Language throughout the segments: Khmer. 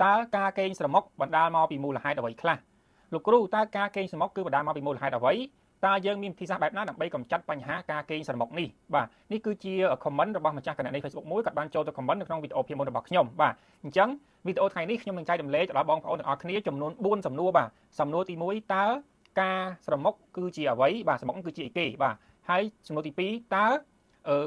ta ca kênh sầm mốc bận đa mau bị mù là hai đầu vậy khla lục cừu ta ca kênh sầm mốc cứ bận đa mau bị mù là hai đầu vậy ta dương miên thi ra bài đó đặng bay cầm chặtបញ្ហាការកេងសរមុខនេះបាទនេះគឺជា comment របស់ម្ចាស់គណនី Facebook មួយគាត់បានចូលទៅ comment នៅក្នុងវីដេអូភាពមុនរបស់ខ្ញុំបាទអញ្ចឹងវីដេអូថ្ងៃនេះខ្ញុំនឹងចែករំលែកដល់បងប្អូនទាំងអស់គ្នាចំនួន4សំណួរបាទសំណួរទី1តើការសរមុខគឺជាអ្វីបាទសរមុខគឺជាអីគេបាទហើយសំណួរទី2តើ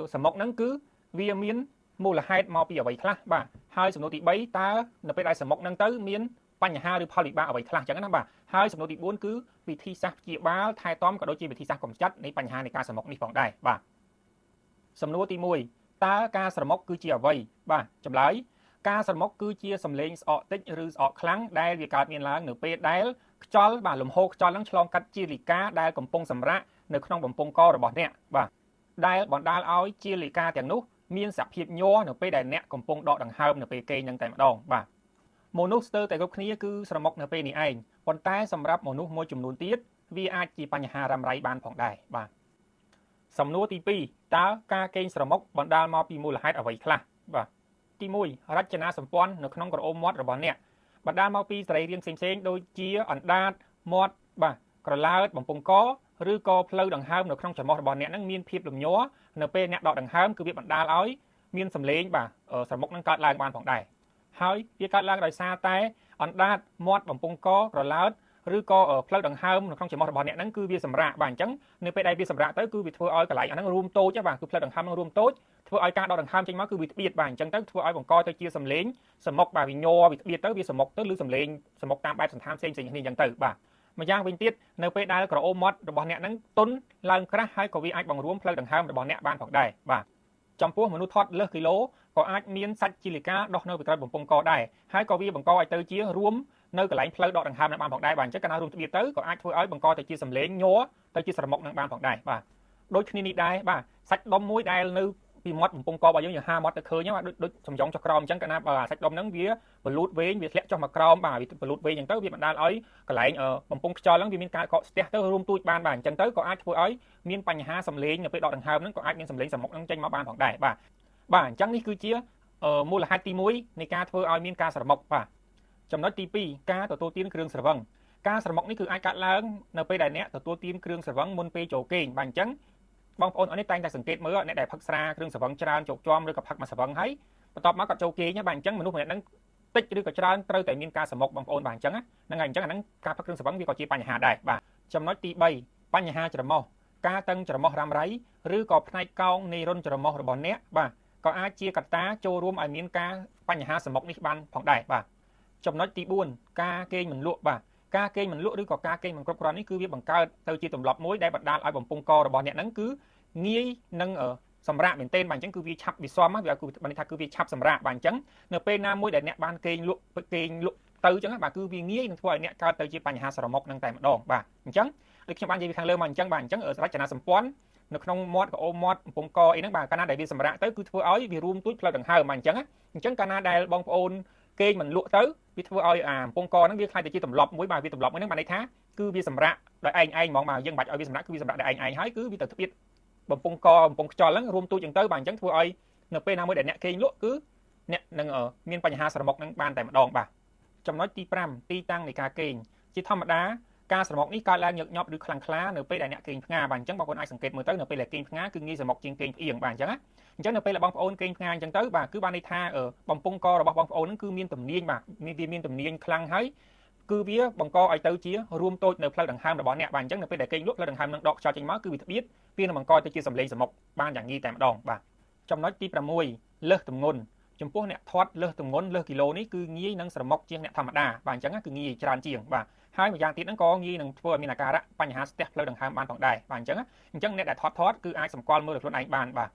សរមុខហ្នឹងគឺវាមានមូលហេតុមកពីអ្វីខ្លះបាទហើយសំណួរទី3តើនៅពេលដែលសរមុខហ្នឹងទៅមានបញ្ហាឬផលវិបាកអ្វីខ្លះអញ្ចឹងណាបាទហើយសំណួរទី4គឺវិធីសាស្ត្រព្យាបាលថែទាំក៏ដូចជាវិធីសាស្ត្រកម្ចាត់នៃបញ្ហានៃការស្រមុកនេះផងដែរបាទសំណួរទី1តើការស្រមុកគឺជាអ្វីបាទចម្លើយការស្រមុកគឺជាសំឡេងស្អកតិចឬស្អកខ្លាំងដែលវាកើតមានឡើងនៅពេលដែលខ្យល់បាទលំហូរខ្យល់នឹងឆ្លងកាត់ជាលិកាដែលកំពុងសម្រាកនៅក្នុងបំពង់ករបស់អ្នកបាទដែលបណ្ដាលឲ្យជាលិកាទាំងនោះមានសភាពញ័រនៅពេលដែលអ្នកកំពុងដកដង្ហើមនៅពេលគេងនឹងតែម្ដងបាទមនុស្សស្ទើរតែគ្រប់គ្នាគឺស្រមុកនៅពេលនេះឯងប៉ុន្តែសម្រាប់មនុស្សមួយចំនួនទៀតវាអាចជាបញ្ហារ៉ាំរ៉ៃបានផងដែរបាទសំណួរទី2តើការកេងស្រមុកបណ្ដាលមកពីមូលហេតុអ្វីខ្លះបាទទី1រចនាសម្ព័ន្ធនៅក្នុងក្រអូបមាត់របស់អ្នកបណ្ដាលមកពីសរីរាង្គផ្សេងៗដូចជាអណ្ដាតមាត់បាទក្រឡើតបំពង់កឬក៏ផ្លូវដង្ហើមនៅក្នុងច្រមុះរបស់អ្នកនឹងមានភាពលំញ័រនៅពេលអ្នកដកដង្ហើមគឺវាបណ្ដាលឲ្យមានសំឡេងបាទស្រមុកនឹងកើតឡើងបានផងដែរហើយវាកើតឡើងដោយសារតែអណ្ដាតមាត់បំពង់កក្រឡើតឬក៏ផ្លូវដង្ហើមនៅក្នុងច្រមុះរបស់អ្នកហ្នឹងគឺវាសម្រាកបាទអញ្ចឹងនៅពេលដែលវាសម្រាកទៅគឺវាធ្វើឲ្យកន្លែងអាហ្នឹងរួមតូចបាទគឺផ្លូវដង្ហើមនឹងរួមតូចធ្វើឲ្យការដកដង្ហើមចេញមកគឺវាត្បៀតបាទអញ្ចឹងទៅធ្វើឲ្យបង្កទៅជាសំឡេងសមុកបាទវាញ័រវាត្បៀតទៅវាសមុកទៅឬសំឡេងសមុកតាមបែបសន្តានផ្សេងៗគ្នាអញ្ចឹងទៅបាទម្យ៉ាងវិញទៀតនៅពេលដែលក្រអូបមាត់របស់អ្នកហ្នឹងទន់ឡើងក្រាស់ហើយក៏វាអាចបង្រួមផ្លូវដង្ហើមរបស់អ្នកបានផងដែរបាទចំពោះមនុស្សថតលើសគីឡូក៏អាចមានសាច់ជាលិកាដុះនៅពីក្រោយបំពង់កដែរហើយក៏វាបង្កឲ្យទៅជារួមនៅកន្លែងផ្លូវដកដង្ហើមនឹងបានផងដែរបាទអញ្ចឹងកាលណារួមត្បៀតទៅក៏អាចធ្វើឲ្យបង្កទៅជាសម្លេងញ័រទៅជាស្រមុកនឹងបានផងដែរបាទដូចគ្នានេះដែរបាទសាច់ដុំមួយដែលនៅពីមាត់បំពង់ករបស់យើងហាមាត់ទៅឃើញបាទដូចសំយ៉ងចុះក្រោមអញ្ចឹងកាលណាសាច់ដុំហ្នឹងវាបលូតវែងវាធ្លាក់ចុះមកក្រោមបាទវាបលូតវែងអញ្ចឹងទៅវាបណ្ដាលឲ្យកន្លែងបំពង់ខ្យល់ហ្នឹងវាមានការកកស្ទះទៅរួមទូចបានបាទអញ្ចឹងទៅក៏អាចធ្វើឲ្យមានបញ្ហាសម្លេងនៅពេលដកដង្ហើមហ្នឹងក៏អាចមានសម្លេងស្រមុកហ្នឹងចេញមកបានផងដែរបាទអញ្ចឹងនេះគឺជាមូលហេតុទី1នៃការធ្វើឲ្យមានការស្រមុកបាទចំណុចទី2ការទទួលទានគ្រឿងស្រវឹងការស្រមុកនេះគឺអាចកើតឡើងនៅពេលដែលអ្នកទទួលទានគ្រឿងស្រវឹងមុនពេលចូលគេងបាទអញ្ចឹងបងប្អូនអរនេះតែងតែសង្កេតមើលអ្នកដែលផឹកស្រាគ្រឿងស្រវឹងច្រើនជោគជាំឬក៏ផឹកមួយស្រវឹងហើយបន្ទាប់មកគាត់ចូលគេងបាទអញ្ចឹងមនុស្សម្នាក់ហ្នឹងតិចឬក៏ច្រើនត្រូវតែមានការស្រមុកបងប្អូនបាទអញ្ចឹងហ្នឹងហើយអញ្ចឹងអាហ្នឹងការផឹកគ្រឿងស្រវឹងវាក៏ជាបញ្ហាដែរបាទចំណុចទី3បញ្ហាច្រមុះការតឹងច្រមុះរ៉ាំរ៉ៃឬក៏ផ្នែកកោងនៃរុនច្រមុះរបស់អ្នកបាទក៏អាចជាកត្តាចូលរួមឲ្យមានការបញ្ហាស្រមុកនេះបានផងដែរបាទចំណុចទី4ការគេងមិនលក់បាទការគេងមិនលក់ឬក៏ការគេងមិនគ្រប់គ្រាន់នេះគឺវាបង្កើតទៅជាទម្លាប់មួយដែលបណ្ដាលឲ្យបំពង់ករបស់អ្នកហ្នឹងគឺងាយនឹងសម្រាកមែនទែនបាទអញ្ចឹងគឺវាឆាប់វាស៊ាំវាគឺបានន័យថាគឺវាឆាប់សម្រាកបាទអញ្ចឹងនៅពេលណាមួយដែលអ្នកបានគេងលក់ទៅអញ្ចឹងបាទគឺវាងាយនឹងធ្វើឲ្យអ្នកកើតទៅជាបញ្ហាស្រមុកហ្នឹងតែម្ដងបាទអញ្ចឹងដូចខ្ញុំបាននិយាយពីខាងលើមកអញ្ចឹងបាទអញ្ចឹងរចនាសម្ព័ន្ធនៅក្នុងមាត់ក្អូមាត់បំពង់កអីហ្នឹងបាទកាលណាដែលវាសម្រាកទៅគឺធ្វើឲ្យវារួមទូចផ្លូវដង្ហើមបាទអញ្ចឹងកាលណាដែលបងប្អូនគេងមិនលក់ទៅវាធ្វើឲ្យបំពង់កហ្នឹងវាខ្លាយទៅជាទម្លាប់មួយបាទវាទម្លាប់មួយហ្នឹងបានន័យថាគឺវាសម្រាកដោយឯងហ្មងបាទយើងមិនបាច់ឲ្យវាសម្រាកគឺវាសម្រាកដោយឯងហើយគឺវាទៅត្បៀតបំពង់កបំពង់ខ្យល់ហ្នឹងរួមទូចអញ្ចឹងទៅបាទអញ្ចឹងធ្វើឲ្យនៅពេលណាមួយដែលអ្នកគេងលក់គឺអ្នកនឹងមានបញ្ហាស្រមុកហ្នឹងបានតែម្ដងបាទចំណុចទី5ទីតាំងនៃការគេងជាធម្មតាការស្រមុកនេះកើតឡើងញឹកញាប់ឬខ្លាំងក្លានៅពេលដែលអ្នកគេងផ្ងាបាទអញ្ចឹងបងប្អូនអាចសង្កេតមើលទៅនៅពេលដែលគេងផ្ងាគឺងាយស្រមុកជាងគេងផ្អៀងបាទអញ្ចឹងនៅពេលដែលបងប្អូនគេងផ្ងាអញ្ចឹងទៅបាទគឺបានន័យថាបំពង់ករបស់បងប្អូនហ្នឹងគឺមានទំនាញបាទវាមានទំនាញខ្លាំងហើយគឺវាបង្កឲ្យទៅជារួមតូចនៅផ្លូវដង្ហើមរបស់អ្នកបាទអញ្ចឹងនៅពេលដែលគេងលក់ផ្លូវដង្ហើមនឹងដកខ្យល់ចេញមកគឺវាត្បៀតវានឹងបង្កទៅជាសម្លេងស្រមុកបានយ៉ាងងាយតែម្ដងបាទចំណុចទី6លើសទម្ងន់ចំពោះអ្នកធាត់លើសទម្ងន់លើសគីឡូនេះគឺងាយនឹងស្រមុកជាងអ្នកធម្មតាបាទអញ្ចឹងគឺងាយច្រើនជាងបាទហើយម្យ៉ាងទៀតហ្នឹងក៏ងាយនឹងធ្វើឲ្យមានអាការៈបញ្ហាស្ទះផ្លូវដង្ហើមបានផងដែរបាទអញ្ចឹងអ្នកដែលធាត់គឺអាចសម្គាល់មើលខ្លួនឯងបានបាទ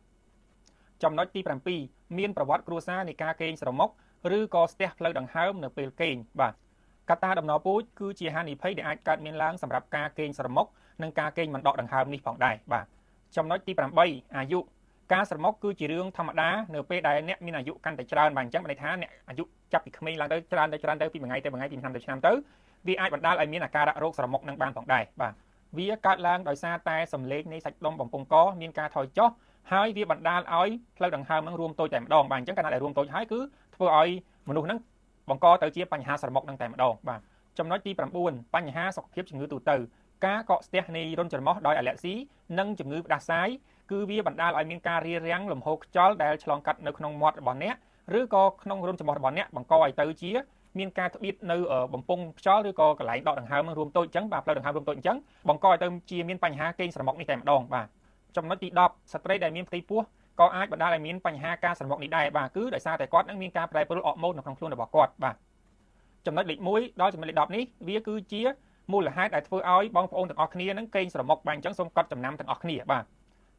ចំណុចទី7មានប្រវត្តិគ្រួសារនៃការគេងស្រមុកឬក៏ស្ទះផ្លូវដង្ហើមនៅពេលគេងបាទកត្តាដំណពូជគឺជាហានិភ័យដែលអាចកើតមានឡើងសម្រាប់ការគេងស្រមុកនិងការគេងមិនដកដង្ហើមនេះផងដែរបាទចំណុចទី8អាយុការស្រមុកគឺជារឿងធម្មតានៅពេលដែលអ្នកមានអាយុកាន់តែច្រើនបាទអញ្ចឹងបានន័យថាអ្នកអាយុចាប់ពីក្មេងឡើងទៅច្រើនទៅពីមួយថ្ងៃទៅមួយថ្ងៃពីឆ្នាំទៅឆ្នាំទៅវាអាចបណ្ដាលឲ្យមានអាការៈរោគស្រមុកនឹងបានផងដែរបាទវាកើតឡើងដោយសារតែសម្លេងនៃសាច់ដុំបំពង់កមានការថយចុះហើយវាបណ្ដាលឲ្យផ្លូវដង្ហើមនឹងរួមតូចតែម្ដងបាទអញ្ចឹងកាលណាដែលរួមតូចហើយគឺធ្វើឲ្យមនុស្សហ្នឹង បង្កទៅជាបញ្ហាស្រមុកនឹងតែម្ដងបាទចំណុចទី9បញ្ហាសុខភាពជំងឺទូទៅការកកស្ទះនៃរន្ធច្រមុះដោយអាឡែស៊ីនិងជំងឺផ្ដាសាយគឺវាបណ្ដាលឲ្យមានការរារាំងលំហូរខ្យល់ដែលឆ្លងកាត់នៅក្នុងមាត់របស់អ្នកឬក៏ក្នុងរន្ធច្រមុះរបស់អ្នកបង្កឲ្យទៅជាមានការត្បៀតនៅបំពង់ខ្យល់ឬក៏កន្លែងដកដង្ហើមរួមតូចអញ្ចឹងបាទផ្លូវដង្ហើមរួមតូចអញ្ចឹងបង្កឲ្យទៅជាមានបញ្ហាកេងស្រមុកនេះតែម្ដងបាទចំណុចទី10ស្ត្រីដែលមានផ្ទៃពោះក៏អាចបណ្ដាលឲ្យមានបញ្ហាការស្រមុកនេះដែរបាទគឺដោយសារតែគាត់នឹងមានការប្រែប្រួលអរម៉ូននៅក្នុងខ្លួនរបស់គាត់បាទចំណុចលេខ1ដល់ចំណុចលេខ10នេះវាគឺជាមូលហេតុដែលធ្វើឲ្យបងប្អូនទាំងអស់គ្នានឹងកេងស្រមុកបាទអញ្ចឹងសូមកត់ចំណាំទាំងអស់គ្នាបាទ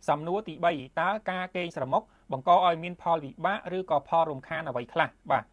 សំណួរទី3តើការកេងស្រមុកបង្កឲ្យមានផលវិបាកឬក៏ផលរំខានអ្វីខ្លះបាទ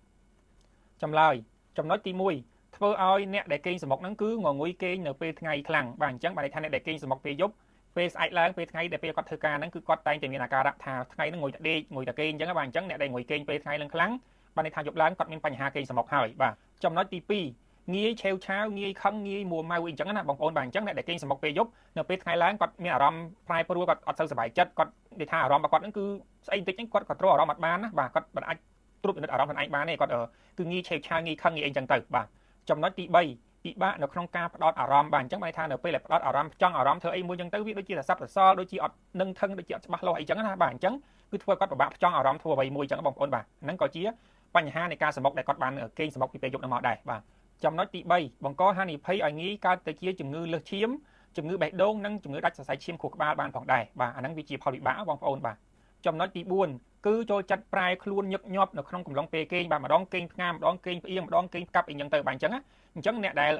ចម្លើយចំណុចទី1ធ្វើឲ្យអ្នកដែលកេងស្រមុកហ្នឹងគឺងងុយគេងនៅពេលថ្ងៃខ្លាំងបាទអញ្ចឹងបានន័យថាអ្នកដែលកេងស្រមុកពេលយប់ពេលស្អែកឡើងពេលថ្ងៃដែលពេលគាត់ធ្វើការហ្នឹងគឺគាត់តែងតែមានអាការៈថាថ្ងៃហ្នឹងងុយតែដេកងុយតែគេងអញ្ចឹងបាទអញ្ចឹងអ្នកដែលងុយគេងពេលថ្ងៃឡើងខ្លាំងបានន័យថាយប់ឡើងគាត់មានបញ្ហាកេងស្រមុកហើយបាទចំណុចទី2ងាយឆេវឆាវងាយខឹងងាយមួម៉ៅអីចឹងណាបងប្អូនបាទអញ្ចឹងអ្នកដែលកេងស្រមុកពេលយប់នៅពេលថ្ងៃឡើងគាត់មានអារម្មណ៍ប្រែប្រួលគាត់អត់សូវសប្បាយចិត្តគាត់និយាយថាអារម្មណ៍របស់គាត់ហ្នឹងគឺស្អីបន្តិចហ្នឹងគាត់ក៏ទ្រាំអារម្មណ៍អត់បានណាបាទគាត់មិនអាចត្រួតពិនិត្យអារម្មណ៍ខ្លួនឯងបានទេគាត់គឺងាយឆេវឆាវងាយខឹងងាយអីចឹងទៅបាទចំណុចទី3ពិបាកនៅក្នុងការផ្ដោតអារម្មណ៍បាទអញ្ចឹងបានថានៅពេលដែលផ្ដោតអារម្មណ៍ចង់អារម្មណ៍ធ្វើអីមួយចឹងទៅវាដូចជាតែសັບសសល់ដូចជាអត់នឹងថឹងដូចជាអត់ច្បាស់លាស់អីចឹងណាបាទអញ្ចឹងគឺធ្វើគាត់ពិបាកចង់អារម្មណ៍ធ្វើអ្វីមួយចឹងបងប្អូនបាទហ្នឹងក៏ជាបញ្ហានៃការស្រមុកដែលគាត់បានកេងស្រមុកពីពេលយប់នឹងមកដែរបាទចំណុចទី3បង្កហានិភ័យឲ្យងាយកើតទៅជាជំងឺលើសឈាមជំងឺបេះដូងនិងជំងឺដាច់សរសៃឈាមខួរក្បាលបានផងដែរបាទអាហ្នឹងវាជាផលវិបាកបងប្អូនបាទចំណុចទី4គឺចូលចិត្តប្រែខ្លួនញឹកញាប់នៅក្នុងកំឡុងពេលគេងបាទម្ដងគេងផ្ងាម្ដងគេងផ្អៀងម្ដងគេងផ្កាប់អីចឹងទៅបាទអញ្ចឹងណាអញ្ចឹងអ្នកដែល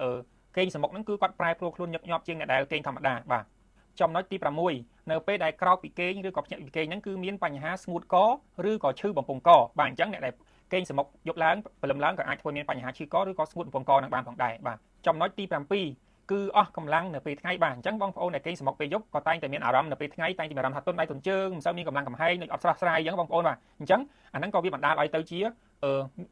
គេងស្រមុកហ្នឹងគឺគាត់ប្រែប្រួលខ្លួនញឹកញាប់ជាងអ្នកដែលគេងធម្មតាបាទចំណុចទី6នៅពេលដែលក្រោកពីគេងឬក៏ភ្ញាក់ពីគេងហ្នឹងគឺមានបញ្ហាស្ងួតកឬក៏ឈឺបំពង់កបាទអញ្ចឹងអ្នកដែលគេងស្រមុកយប់ឡើងព្រលឹមឡើងក៏អាចធ្វើមានបញ្ហាឈឺកឬក៏ស្ងួតបំពង់កនឹងបានផងដែរបាទចំណុចទី7គឺអស់កម្លាំងនៅពេលថ្ងៃបាទអញ្ចឹងបងប្អូនដែលគេងស្រមុកពេលយប់ក៏តែងតែមានអារម្មណ៍នៅពេលថ្ងៃតែងតែមានអារម្មណ៍ថាទន់ដៃទន់ជើងមិនសូវមានកម្លាំងកំហែងដូចអត់ស្រស់ស្រាយអញ្ចឹងបងប្អូនបាទអញ្ចឹងអាហ្នឹងក៏វាបណ្ដាលឲ្យទៅជា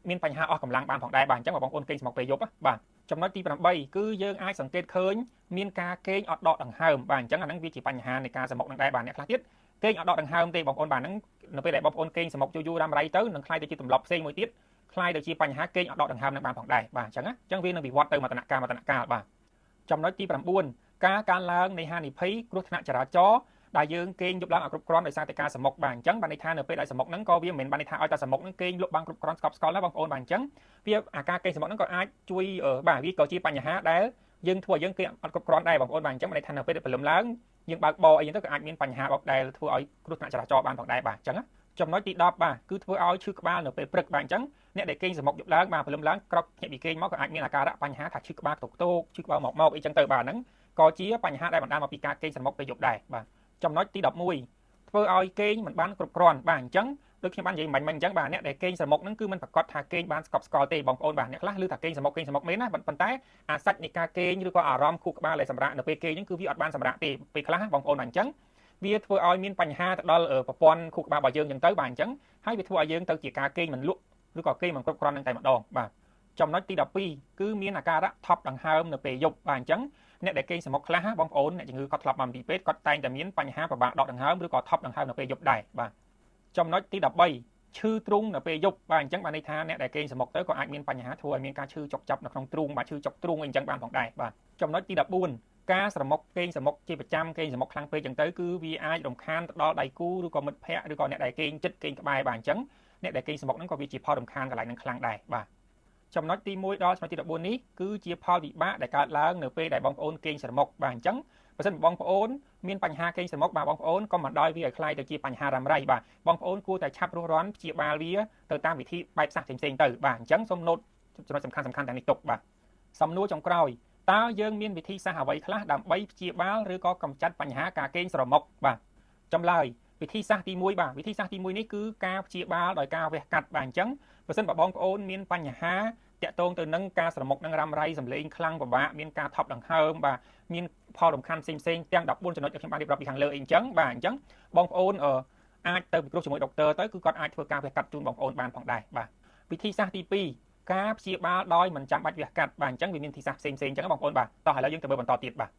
មានបញ្ហាអស់កម្លាំងបានផងដែរបាទអញ្ចឹងបងប្អូនគេងស្រមុកពេលយប់បាទចំណុចទី8គឺយើងអាចសង្កេតឃើញមានការគេងអត់ដកដង្ហើមបាទអញ្ចឹងអាហ្នឹងវាជាបញ្ហានៃការស្រមុកនឹងដែរបាទអ្នកខ្លះទៀតគេងអត់ដកដង្ហើមទេបងប្អូនបាទហ្នឹងនៅពេលដែលបងប្អូនគេងស្រមុកយូរៗរ៉ាំរ៉ៃទៅនឹងខ្លាយទៅជាទម្លាប់ផ្សេងមួយទៀតខ្លាយទៅជាបញ្ហាគេងអត់ដកដង្ហើមនឹងបានផងដែរបាទអញ្ចឹងវានឹងវិវត្តទៅមតនកាលបាទចំណុចទី9ការកើនឡើងនៃហានិភ័យគ្រោះថ្នាក់ចរាចរណ៍ដែលយើងគេងយប់ឡើងអត់គ្រប់គ្រាន់ដោយសារតែការស្រមុកបាទអញ្ចឹងបានន័យថានៅពេលដែលស្រមុកហ្នឹងក៏វាមិនមែនបានន័យថាឲ្យតែស្រមុកហ្នឹងគេងលក់បានគ្រប់គ្រាន់ស្កប់ស្កល់ណាបងប្អូនបាទអញ្ចឹងវាអាការគេងស្រមុកហ្នឹងក៏អាចជួយបាទវាក៏ជាបញ្ហាដែលយើងធ្វើឲ្យយើងគេងអត់គ្រប់គ្រាន់ដែរបងប្អូនបាទអញ្ចឹងបានន័យថានៅពេលដែលព្រលឹមឡើងយើងបើកបរអីហ្នឹងទៅក៏អាចមានបញ្ហាដែលធ្វើឲ្យគ្រោះថ្នាក់ចរាចរណ៍បានផងដែរបាទអញ្ចឹងចំណុចទី10បាទគឺធ្វើឲ្យឈឺក្បាលនៅពេលព្រឹកបាទអញ្ចឹងអ្នកដែលគេងស្រមុកយប់ឡើងបាទព្រលឹមឡើងក្រោកភ្ញាក់ពីគេងមកក៏អាចមានអាការៈបញ្ហាថាឈឺក្បាលតុកឈឺក្បាលមកអីចឹងទៅបាទហ្នឹងក៏ជាបញ្ហាដែលបណ្ដាលមកពីការគេងស្រមុកពេលយប់ដែរបាទចំណុចទី11ធ្វើឲ្យគេងមិនបានគ្រប់គ្រាន់បាទអញ្ចឹងដូចខ្ញុំបាននិយាយមិញអញ្ចឹងបាទអ្នកដែលគេងស្រមុកហ្នឹងគឺមិនប្រកាសថាគេងបានស្កប់ស្កល់ទេបងប្អូនបាទអ្នកខ្លះឮថាគេងស្រមុកមែនណាប៉ុន្តែអាសាច់នៃការគេងឬក៏អារម្មណ៍ខួរក្បាលដែលសម្រាប់នៅពេលគេងហ្នឹងគឺវាអត់បានសម្រាប់ទេពេលខ្លះបងប្អូនបាទអញ្ចឹងវាធ្វើឲ្យមានបញ្ហាទៅដល់ប្រព័ន្ធខួរក្បាលរបស់យើងអញ្ចឹងទៅបាទអញ្ចឹងហើយវាធ្វើឲ្យយើងទៅជាការគេងមិនលក់ឬក៏គេងមិនគ្រប់គ្រាន់នឹងតែម្ដងបាទចំណុចទី12គឺមានអាការៈថប់ដង្ហើមនៅពេលយប់បាទអញ្ចឹងអ្នកដែលគេងស្រមុកខ្លះបងប្អូនអ្នកជំងឺគាត់ធ្លាប់មកពីពេទ្យគាត់តែងតែមានបញ្ហាពិបាកដកដង្ហើមឬក៏ថប់ដង្ហើមនៅពេលយប់ដែរបាទចំណុចទី13ឈឺទ្រូងនៅពេលយប់បាទអញ្ចឹងបានន័យថាអ្នកដែលគេងស្រមុកទៅក៏អាចមានបញ្ហាធ្វើឲ្យមានការឈឺចុកចាប់នៅក្នុងទ្រូងបាទឈឺចុកទ្រូងអីអញ្ចឹងបានផងដែរបាទចំណុចទី14ការស្រមុកគេងស្រមុកជាប្រចាំគេងស្រមុកខ្លាំងពេកអញ្ចឹងទៅគឺវាអាចរំខានទៅដល់ដៃគូឬក៏មិត្តភ័ក្តិឬក៏អ្នកដែលគេងចិត្តគេងក្បែរបាទអញ្ចឹងអ្នកដែលគេងស្រមុកហ្នឹងក៏វាជាផលរំខានកន្លែងហ្នឹងខ្លាំងដែរបាទចំណុចទី1ដល់ចំណុចទី14នេះគឺជាផលវិបាកដែលកើតឡើងនៅពេលដែលបងប្អូនគេងស្រមុកបាទអញ្ចឹងបើសិនបងប្អូនមានបញ្ហាគេងស្រមុកបាទបងប្អូនកុំបណ្ដោយវាឲ្យខ្លាយទៅជាបញ្ហារ៉ាំរ៉ៃបាទបងប្អូនគួរតែឆាប់រស់រាន់ព្យាបាលវាទៅតាមវិធីបែបសាស្ត្រផ្សេងៗទៅបាទអញ្ចឹងសូមណូតចំណុចសំខាន់ទាំងនេះទុកបាទសំណួរចុងក្រោយតើយើងមានវិធីសាស្ត្រអ្វីខ្លះដើម្បីព្យាបាលឬក៏កម្ចាត់បញ្ហាការគេងស្រមុកបាទចម្លើយវិធីសាស្ត្រទី1បាទវិធីសាស្ត្រទី1នេះគឺការព្យាបាលដោយការវះកាត់បាទអញ្ចឹងបើសិនបើបងប្អូនមានបញ្ហាតាក់ទងទៅនឹងការស្រមុកនឹងរ៉ាំរ៉ៃសម្លេងខ្លាំងពិបាកមានការថប់ដង្ហើមបាទមានផលរំខានផ្សេងទាំង14ចំណុចដែលខ្ញុំបានរៀបរាប់ពីខាងលើអីអញ្ចឹងបាទអញ្ចឹងបងប្អូនអាចទៅពិគ្រោះជាមួយដុកទ័រទៅគឺគាត់អាចធ្វើការវះកាត់ជូនបងប្អូនបានផងដែរបាទវិធីសាស្ត្រទី2ការព្យាបាលដោយមិនចាំបាច់វះកាត់បាទអញ្ចឹងវាមានវិធីសាស្ត្រផ្សេងអញ្ចឹងបងប្អូនបាទតោះឥឡូវយើងទៅមើលបន្តទៀតបាទ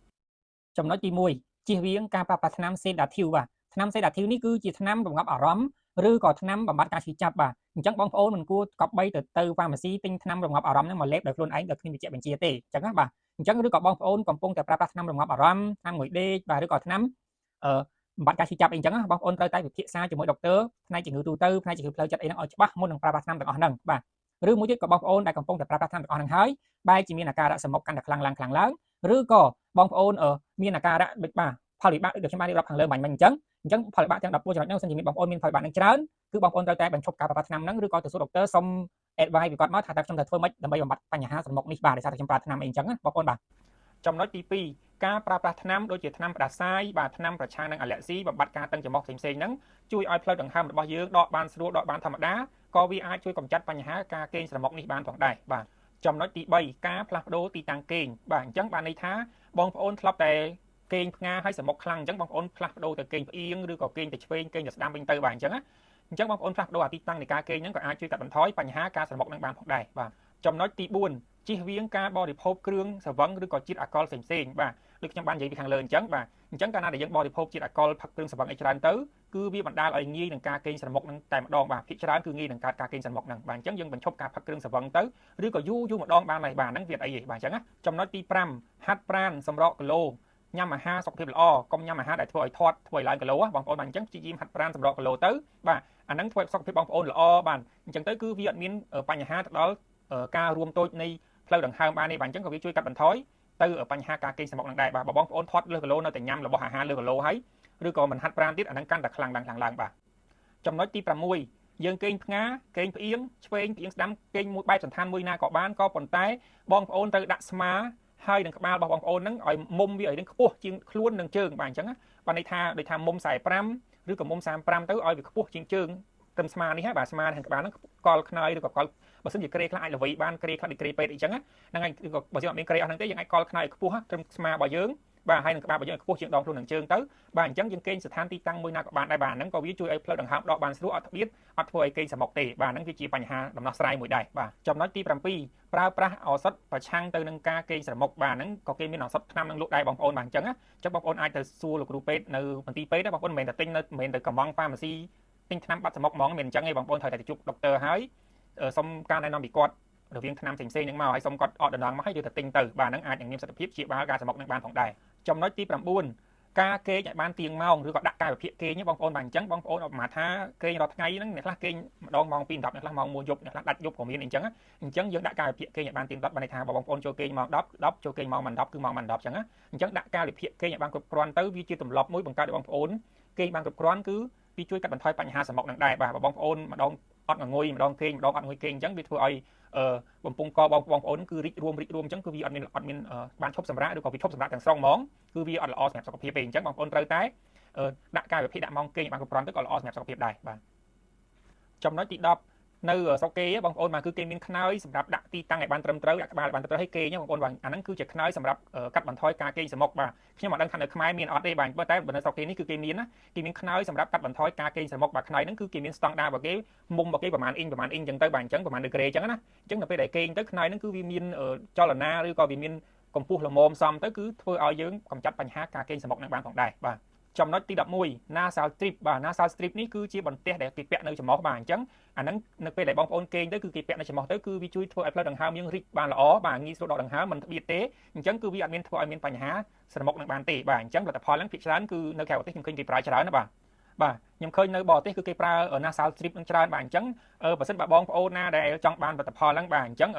ចំណុចទី1ជៀសវាងការប្រើប្រាស់ថ្នាំសេដាធីវបាទថ្នាំសេដាធីវនេះគឺជាថ្នាំរងាប់អារម្មណ៍ ឬក៏ថ្នាំបំបត្តិការឈឺចាប់បាទអញ្ចឹងបងប្អូនមិនគួរកប់បីទៅ pharmacy ទិញថ្នាំរងាប់អារម្មណ៍ហ្នឹងមកលេបដោយខ្លួនឯងដោយគ្មានវិជ្ជាបញ្ជាទេអញ្ចឹងណាបាទអញ្ចឹងឬក៏បងប្អូនកំពុងតែប្រើប្រាស់ថ្នាំរងាប់អារម្មណ៍ថ្នាំងុយដេកបាទឬក៏ថ្នាំបំបត្តិការឈឺចាប់អីអញ្ចឹងណាបងប្អូនត្រូវតែពិភាក្សាជាមួយដុកទ័រផ្នែកជំងឺទូទៅផ្នែកជំងឺផ្លូវចិត្តអីហ្នឹងឲ្យច្បាស់មុននឹងប្រើប្រាស់ថ្នាំទាំងអស់ហ្នឹងបាទឬមួយទៀតក៏បងប្អូនដែលកំពុងតែប្រើប្រាស់ថ្នាំទាំងអស់ហ្នឹងហើយបែរជាមានអាការៈសមុខកាន់តែខ្លាំងឡើងឬក៏បងប្អូនមានអាការៈដូចបាទផលវិបាកដូចខ្ញុំបានរៀបរាប់ខាងលើបាញ់មិញអញ្ចឹងផលវិបាកទាំង14ចំណុចហ្នឹងសិនជាមានបងប្អូនមានផលវិបាកហ្នឹងច្រើនគឺបងប្អូនត្រូវតែបញ្ឈប់ការប្រើប្រាស់ថ្នាំហ្នឹងឬក៏ទៅសួរដុកទ័រសុំ advice ពីគាត់មកថាតើខ្ញុំត្រូវធ្វើម៉េចដើម្បីបំបត្តិបញ្ហាសមុខនេះបាទដោយសារតែខ្ញុំប្រើថ្នាំអីអញ្ចឹងណាបងប្អូនបាទចំណុចទី2ការប្រើប្រាស់ថ្នាំដូចជាថ្នាំផ្ដាសាយបាទថ្នាំប្រឆាំងនឹងអាឡែស៊ីបំបត្តិការតឹងច្រមុះផ្សេងៗហ្នឹងជួយឲ្យផ្លូវដង្ហើមរបស់យើងដកបានស្រួលដកបានធម្មតាក៏វាអាចជួយកម្ចាត់បញ្ហាការកេងស្រមុកនេះបានផងដែរបាទចំណុចទី3ការផ្លាស់ប្ដូរទីតាំងគេងបាទអញ្ចឹងបានន័យថាបងប្អូនធ្លាប់តែគេងផ្ងាហើយស្រមុកខ្លាំងអញ្ចឹងបងប្អូនផ្លាស់ប្ដូរទៅគេងផ្អៀងឬក៏គេងទៅឆ្វេងគេងទៅស្ដាំវិញទៅបាទអញ្ចឹងណាអញ្ចឹងបងប្អូនផ្លាស់ប្ដូរទីតាំងនៃការគេងហ្នឹងក៏អាចជួយកាត់បន្ថយបញ្ហាការស្រមុកនឹងបានផងដែរបាទចំណុចទី4ជៀសវាងការបរិភោគគ្រឿងស្រវឹងឬក៏ជាតិអាល់កុលផ្សេងៗបាទដូចខ្ញុំបាននិយាយពីខាងលើអញ្ចឹងបាទអញ្ចឹងកាលណាដែលយើងបរិភោគជាតិអាល់កុលផឹកគ្រឿងស្រវឹងអីច្រើនទៅគឺវាបណ្ដាលឲ្យងាយនឹងការកេងស្រមុកនឹងតែម្ដងបាទភាគច្រើនគឺងាយនឹងកើតការកេងស្រមុកហ្នឹងបាទអញ្ចឹងយើងបញ្ឈប់ការផឹកគ្រឿងស្រវឹងទៅឬក៏យូរម្ដងបានហើយបាទហ្នឹងវាអីទេបាទអញ្ចឹងណាចំណុចទី5ហាត់ប្រាណសម្រកគីឡូញ៉ាំអាហារសុខភាពល្អកុំញ៉ាំអាហារដែលធ្វើឲ្យធាត់ធ្វើឲ្យឡើងគីឡូបងប្អូនបាទអញ្ចឹងព្យាយាមហាត់ប្រាណសម្រកគីឡូទៅបាទអាហ្នឹងធ្វើឲ្យសុខភាពបងប្អូនល្អបាទអញ្ចឹងទៅគឺវាអត់មានបញ្ហាទៅដល់ការរួមតូចនៃផ្លូវដង្ហើមបានទេបាទអញ្ចឹងក៏វាជួយកាត់បន្ថយទៅបញ្ហាការកេងស្រមុកនឹងដែរបាទបងប្អូនធាត់លើគីឡូនៅតែញ៉ាំរបស់អាហារលើគីឡូហើយឬក៏មិនហាត់ប្រាណទៀតអាហ្នឹងកាន់តែខ្លាំងឡើងបាទចំណុចទី6យើងគេងផ្ងាគេងផ្អៀងឆ្វេងផ្អៀងស្ដាំគេងមួយបែបសន្តានមួយណាក៏បានក៏ប៉ុន្តែបងប្អូនត្រូវដាក់ស្មាហើយនឹងក្បាលរបស់បងប្អូនហ្នឹងឲ្យមុំវាឲ្យនឹងខ្ពស់ជាងខ្លួននឹងជើងបាទអញ្ចឹងណាបាទន័យថាដូចថាមុំ45ឬក៏មុំ35ទៅឲ្យវាខ្ពស់ជាងជើងត្រឹមស្មានេះហើយបាទស្មាខាងក្បាលហ្នឹងកលខ្នើយឬក៏កលបើសិនជាក្រេខ្លះអាចល្វីបានក្រេខ្លះដូចក្រេពេទ្យអីចឹងហ្នឹងហើយឬក៏បើយើងអត់មានក្រេអស់ហ្នឹងទេយើងអាចកលខ្នើយឲ្យខ្ពស់ត្រឹមស្មារបស់យើងបាទហើយនឹងក្បាលរបស់យើងខ្ពស់ជាងដងខ្លួននឹងជើងទៅបាទអញ្ចឹងយើងគេងស្ថានទីតាំងមួយណាក៏បានដែរបាទហ្នឹងក៏វាជួយឲ្យផ្លូវដង្ហើមដកបានស្រួលអត់ធ្បៀតអត់ធ្វើឲ្យគេងស្រមុកទេបាទហ្នឹងវាជាបញ្ហាដំណោះស្រាយមួយដែរបាទចំណុចទី7ប្រើប្រាស់ឱសថប្រឆាំងទៅនឹងការគេងស្រមុកបាទហ្នឹងក៏គេមានឱសថថ្នាំនឹងលក់ដែរបងប្អូនបាទអញ្ចឹងណាអញ្ចឹងបងប្អូនអាចទៅសួរលោកគ្រូពេទ្យនៅមន្ទីរពេទ្យដែរបងប្អូនមិនមែនតែទិញនៅមិនមែនទៅកំង pharmacy ទិញថ្នាំបាត់ស្រមុកហ្មងមិនអញ្ចឹងទេបងប្អូនត្រូវតែទៅជួបដុកទ័រហើយសុំការណែនាំពីគាត់រវាងថ្នាំផ្សេងៗហ្នឹងមកហើយសុំគាត់អត់ដណ្ដងមកហើយយកទៅទិញទៅបាទហ្នឹងអាចនឹងមានសិទ្ធិភាពព្យាបាលការស្រមុកនឹងបានផងដែរចំណុចទី9ការគេងឲ្យបានទៀងម៉ោងឬក៏ដាក់កាលវិភាគគេងបងប្អូនបាទអញ្ចឹងបងប្អូនអត់ប្រមាថថាគេងរាល់ថ្ងៃហ្នឹងអ្នកខ្លះគេងម្ដងម៉ោង2:10អ្នកខ្លះម៉ោង1យប់អ្នកខ្លះដាច់យប់ក៏មានអញ្ចឹងយើងដាក់កាលវិភាគគេងឲ្យបានទៀងទាត់បានន័យថាបងប្អូនចូលគេងម៉ោង10ចូលគេងម៉ោង10គឺម៉ោង10អញ្ចឹងអញ្ចឹងដាក់កាលវិភាគគេងឲ្យបានគ្រប់គ្រាន់ទៅវាជាទម្លាប់មួយបង្កើតឲ្យបងប្អូនគេងបានគ្រប់គ្រាន់គឺវាជួយកាត់បន្ថយបញ្ហាស្រមុកនឹងដែរបាទបងប្អូនម្ដងអត់ងុយម្ដងគេងម្ដងអត់ងុយគេងអញ្ចឹងវាធ្វើឲ្យបំពង់កបងប្អូនគឺរីករួមអញ្ចឹងគឺវាអត់មានបានឈប់សម្រាកឬក៏វាឈប់សម្រាកទាំងស្រុងហ្មងគឺវាអត់ល្អសម្រាប់សុខភាពទេអញ្ចឹងបងប្អូនត្រូវតែដាក់កាយវិភាគដាក់ម៉ោងគេងបានគ្រប់គ្រាន់ទៅក៏ល្អសម្រាប់សុខភាពដែរបាទចំណុចទី10នៅស្រុកគេបងប្អូនមកគឺគេមានខ្នើយសម្រាប់ដាក់ទីតាំងឲ្យបានត្រឹមត្រូវដាក់ក្បាលឲ្យបានត្រឹមត្រូវឲ្យគេងបងប្អូនបាទអាហ្នឹងគឺជាខ្នើយសម្រាប់កាត់បន្ថយការគេងស្រមុកបាទខ្ញុំអត់ដឹងថានៅខ្មែរមានអត់ទេបាទប៉ុន្តែនៅស្រុកគេនេះគឺគេមានណាគេមានខ្នើយសម្រាប់កាត់បន្ថយការគេងស្រមុកបាទខ្នើយហ្នឹងគឺគេមានស្តង់ដាររបស់គេមុំរបស់គេប្រហែលអ៊ីងអញ្ចឹងទៅបាទអញ្ចឹងប្រហែលដឺក្រេអញ្ចឹងណាអញ្ចឹងនៅពេលដែលគេងទៅខ្នើយហ្នឹងគឺវាមានចលនាឬក៏វាមានកម្ពស់ល្មមសមទៅគឺធ្វើឲ្យយើងកម្ចាត់បញ្ហាការគេងស្រមុកនឹងបានផងដែរបាទចំណុចទី11 nasal strip បាទ nasal strip នេះគឺជាបន្ទះដែលគេពាក់នៅច្រមុះបាទអញ្ចឹងអាហ្នឹងនៅពេលដែលបងប្អូនគេងទៅគឺគេពាក់នៅច្រមុះទៅគឺវាជួយធ្វើឲ្យផ្លូវដង្ហើមយើងរីកបានល្អបាទងាយស្រួលដកដង្ហើមមិនធ្បៀតទេអញ្ចឹងគឺវាអត់មានធ្វើឲ្យមានបញ្ហាស្រមុកនឹងបានទេបាទអញ្ចឹងផលិតផលហ្នឹងភាគច្រើនគឺនៅក្រៅប្រទេសខ្ញុំឃើញគេប្រើច្រើនណាបាទខ្ញុំឃើញនៅបរទេសគឺគេប្រើ nasal strip នឹងច្រើនបាទអញ្ចឹងបើសិនបើបងប្អូនណាដែលចង់បានផលិតផលហ្នឹងបាទអញ្ចឹង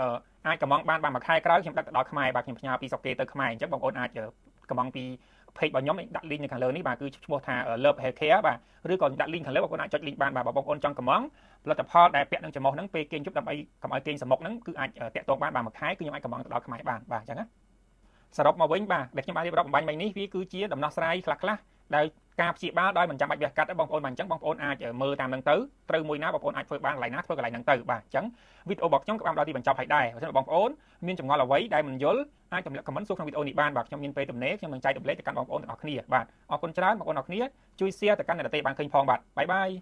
អាចកំងបានមួយខែក្រោយខ្ញុំដឹកទៅដល់ខ្មែរបាទខ្ញុំផ្ញើពីស្រុកគេទៅខ្មែរអញ្ចឹងបងប្អូនអាចកំងពីpage របស់ខ្ញុំដាក់ link នៅខាងលើនេះបាទគឺឈ្មោះថា Love Healthcare បាទឬក៏ដាក់ link ខាងលើបងប្អូនអាចចុច link បានបាទបងប្អូនចង់កំងផលិតផលដែលពាក់នឹងច្រមុះហ្នឹងពេលគេងជប់ដើម្បីកុំឲ្យគេងស្រមុកហ្នឹងគឺអាចតាក់ទងបានមួយខែគឺខ្ញុំអាចកំងទៅដល់ខ្មែរបានបាទអញ្ចឹងណាសរុបមកវិញបាទដែលខ្ញុំបានរៀបរាប់បំបញ្ញមិញនេះវាគឺជាដំណោះស្រាយខ្លះៗដោយការព្យាបាលដោយមិនចាំបាច់វះកាត់បងប្អូនបាទអញ្ចឹងបងប្អូនអាចមើលតាមនឹងទៅត្រូវមួយណាបងប្អូនអាចធ្វើបានកន្លែងណាធ្វើកន្លែងហ្នឹងទៅបាទអញ្ចឹងវីដេអូរបស់ខ្ញុំក៏បានដល់ទីបញ្ចប់ហើយដែរបើសិនបងប្អូនមានចម្ងល់អ្វីដែលមិនយល់អាចទម្លាក់ comment សួរក្នុងវីដេអូនេះបានបាទខ្ញុំមានពេលទំនេរខ្ញុំនឹងចែករំលែកទៅកាន់បងប្អូនទាំងអស់គ្នាបាទអរគុណច្រើនបងប្អូនអរគ្នាជួយ share ទៅកាន់អ្នកដទៃបានឃើញផងបាទបាយបាយ